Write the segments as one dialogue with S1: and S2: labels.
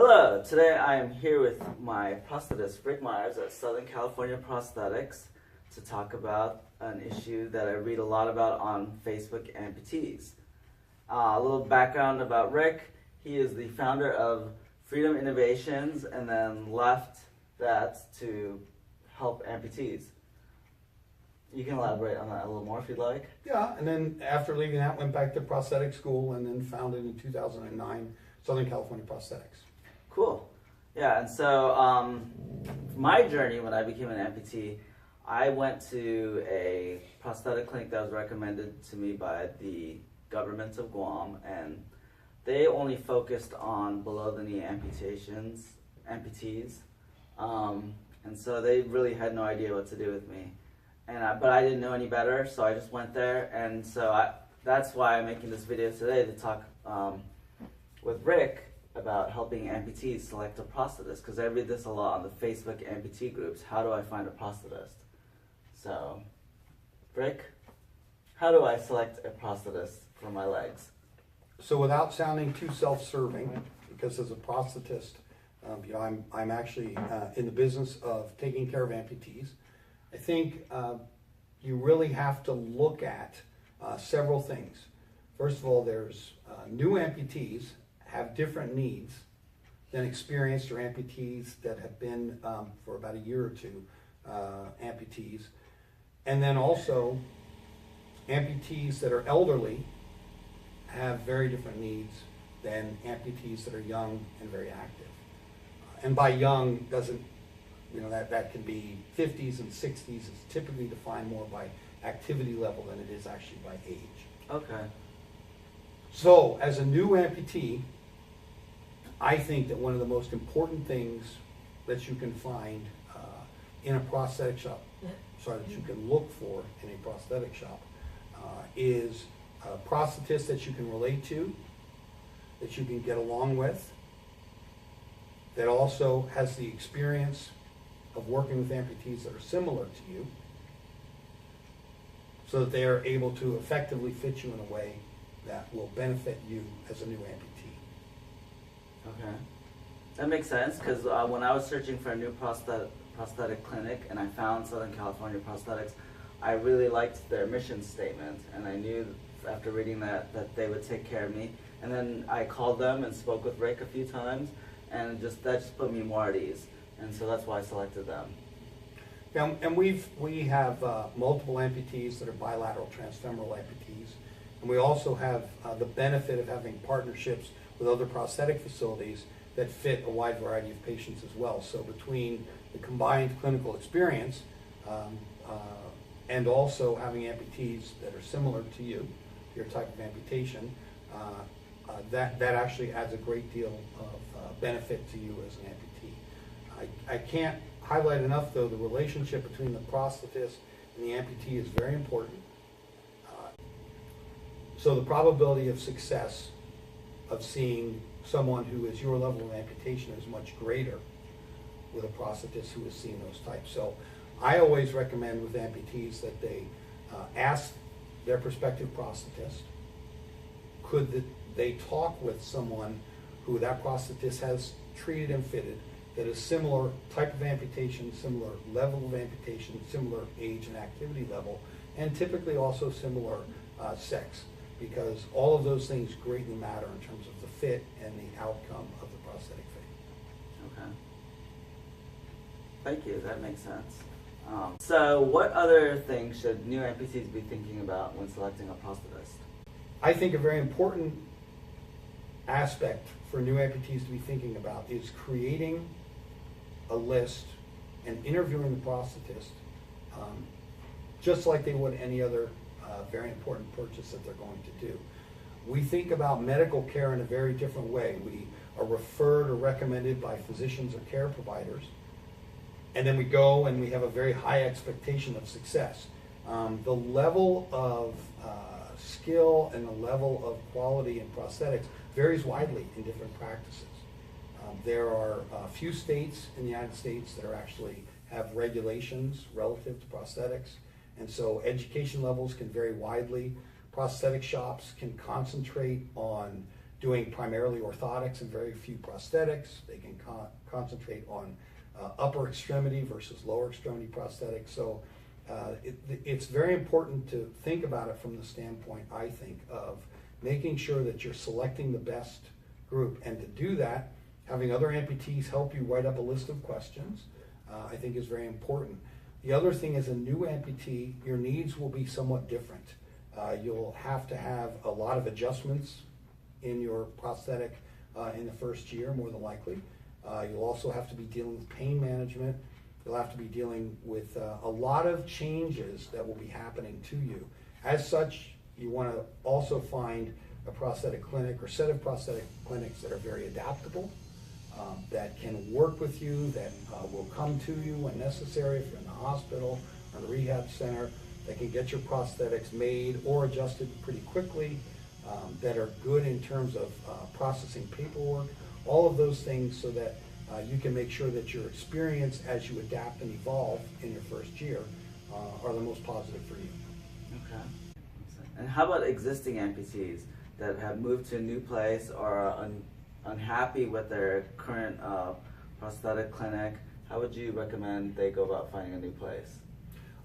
S1: Hello, today I am here with my prosthetist, Rick Myers at Southern California Prosthetics, to talk about an issue that I read a lot about on Facebook, amputees. A little background about Rick. He is the founder of Freedom Innovations and then left that to help amputees. You can elaborate on that a little more if you'd like.
S2: Yeah, and then after leaving that, went back to prosthetic school and then founded in 2009 Southern California Prosthetics.
S1: Cool. Yeah, and so my journey when I became an amputee, I went to a prosthetic clinic that was recommended to me by the government of Guam, and they only focused on below-the-knee amputees, and so they really had no idea what to do with me. But I didn't know any better, so I just went there, and so that's why I'm making this video today, to talk with Rick about helping amputees select a prosthetist, because I read this a lot on the Facebook amputee groups. How do I find a prosthetist? So, Rick, how do I select a prosthetist for my legs?
S2: So without sounding too self-serving, because as a prosthetist, I'm actually in the business of taking care of amputees. I think you really have to look at several things. First of all, there's new amputees have different needs than experienced or amputees that have been for about a year or two amputees. And then also, amputees that are elderly have very different needs than amputees that are young and very active. And by young doesn't, that can be 50s and 60s. It's typically defined more by activity level than it is actually by age.
S1: Okay.
S2: So, as a new amputee, I think that one of the most important things that you can find in a prosthetic shop, that you can look for in a prosthetic shop, is a prosthetist that you can relate to, that you can get along with, that also has the experience of working with amputees that are similar to you, so that they are able to effectively fit you in a way that will benefit you as a new amputee.
S1: Okay. That makes sense, because when I was searching for a new prosthetic clinic and I found Southern California Prosthetics, I really liked their mission statement, and I knew after reading that they would take care of me. And then I called them and spoke with Rick a few times, and that just put me more at ease. And so that's why I selected them.
S2: Yeah, and we have multiple amputees that are bilateral transfemoral amputees, and we also have the benefit of having partnerships with other prosthetic facilities that fit a wide variety of patients as well. So between the combined clinical experience and also having amputees that are similar to you, your type of amputation, that actually adds a great deal of benefit to you as an amputee. I can't highlight enough, though, the relationship between the prosthetist and the amputee is very important. So the probability of success of seeing someone who is your level of amputation is much greater with a prosthetist who has seen those types. So I always recommend with amputees that they ask their prospective prosthetist, could they talk with someone who that prosthetist has treated and fitted that is similar type of amputation, similar level of amputation, similar age and activity level, and typically also similar sex, because all of those things greatly matter in terms of the fit and the outcome of the prosthetic fit.
S1: Okay. Thank you. That makes sense. So what other things should new amputees be thinking about when selecting a prosthetist?
S2: I think a very important aspect for new amputees to be thinking about is creating a list and interviewing the prosthetist just like they would any other very important purchase that they're going to do. We think about medical care in a very different way. We are referred or recommended by physicians or care providers, and then we go and we have a very high expectation of success. The level of skill and the level of quality in prosthetics varies widely in different practices. There are a few states in the United States that actually have regulations relative to prosthetics, and so education levels can vary widely. Prosthetic shops can concentrate on doing primarily orthotics and very few prosthetics. They can concentrate on upper extremity versus lower extremity prosthetics. So it's very important to think about it from the standpoint, I think, of making sure that you're selecting the best group. And to do that, having other amputees help you write up a list of questions, I think is very important. The other thing, as a new amputee, your needs will be somewhat different. You'll have to have a lot of adjustments in your prosthetic in the first year, more than likely. You'll also have to be dealing with pain management. You'll have to be dealing with a lot of changes that will be happening to you. As such, you want to also find a prosthetic clinic or set of prosthetic clinics that are very adaptable, that can work with you, that will come to you when necessary if you're in the hospital or the rehab center, that can get your prosthetics made or adjusted pretty quickly, that are good in terms of processing paperwork, all of those things, so that you can make sure that your experience as you adapt and evolve in your first year are the most positive for you.
S1: Okay. And how about existing amputees that have moved to a new place or are unhappy with their current prosthetic clinic? How would you recommend they go about finding a new place?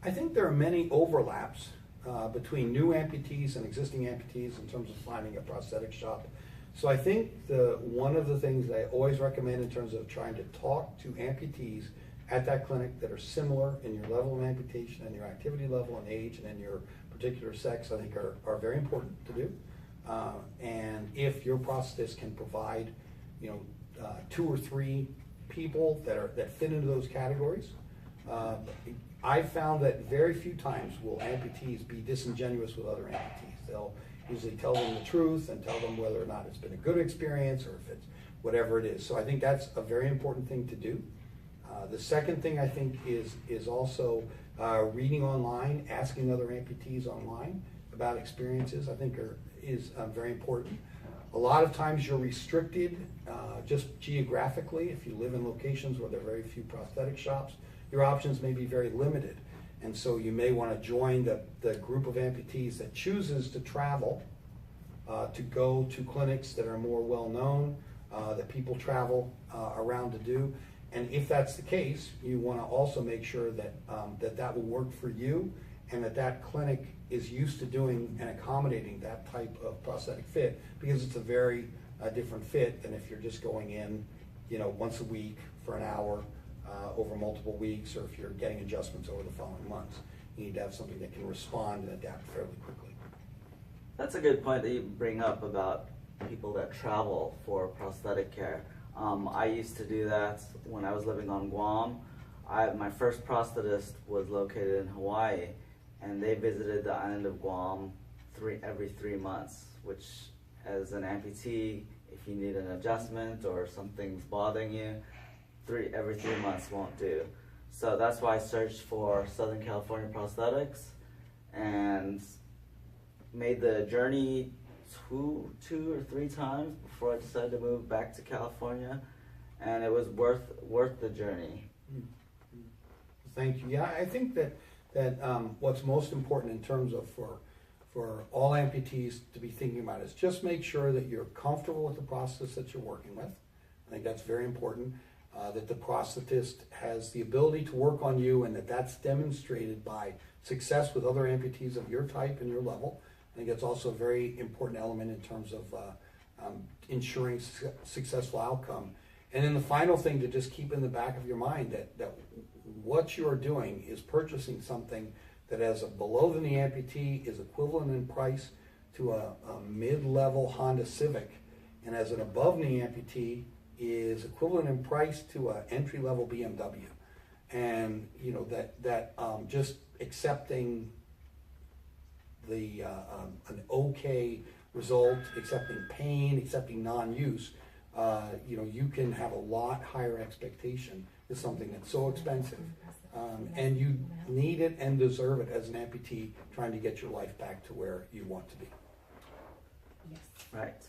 S2: I think there are many overlaps between new amputees and existing amputees in terms of finding a prosthetic shop. So I think one of the things that I always recommend in terms of trying to talk to amputees at that clinic that are similar in your level of amputation and your activity level and age and in your particular sex, I think are very important to do. And if your prosthetist can provide, 2 or 3 people that fit into those categories, I've found that very few times will amputees be disingenuous with other amputees. They'll usually tell them the truth and tell them whether or not it's been a good experience or if it's whatever it is. So I think that's a very important thing to do. The second thing I think is also reading online, asking other amputees online about experiences, I think is very important. A lot of times you're restricted just geographically. If you live in locations where there are very few prosthetic shops, your options may be very limited. And so you may want to join the group of amputees that chooses to travel to go to clinics that are more well-known, that people travel around to do. And if that's the case, you want to also make sure that that will work for you and that clinic is used to doing and accommodating that type of prosthetic fit, because it's a very different fit than if you're just going in, once a week for an hour over multiple weeks, or if you're getting adjustments over the following months. You need to have something that can respond and adapt fairly quickly.
S1: That's a good point that you bring up about people that travel for prosthetic care. I used to do that when I was living on Guam. My first prosthetist was located in Hawaii, and they visited the island of Guam every 3 months, which as an amputee, if you need an adjustment or something's bothering you, every 3 months won't do. So that's why I searched for Southern California Prosthetics and made the journey two or three times before I decided to move back to California, and it was worth the journey.
S2: Thank you. Yeah, I think that what's most important in terms of for all amputees to be thinking about is just make sure that you're comfortable with the process that you're working with. I think that's very important. That the prosthetist has the ability to work on you, and that's demonstrated by success with other amputees of your type and your level. I think that's also a very important element in terms of ensuring successful outcome. And then the final thing to just keep in the back of your mind that what you are doing is purchasing something that, as a below-the-knee amputee, is equivalent in price to a mid-level Honda Civic, and as an above-knee amputee is equivalent in price to an entry-level BMW. And just accepting an okay result, accepting pain, accepting non-use, you can have a lot higher expectation with something that's so expensive. And you need it and deserve it as an amputee trying to get your life back to where you want to be.
S3: Yes.
S1: Right.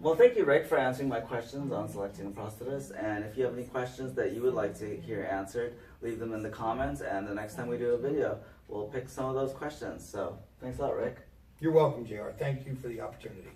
S1: Well, thank you, Rick, for answering my questions on selecting a prosthetist. And if you have any questions that you would like to hear answered, leave them in the comments, and the next time we do a video, we'll pick some of those questions. So thanks a lot, Rick.
S2: You're welcome, JR. Thank you for the opportunity.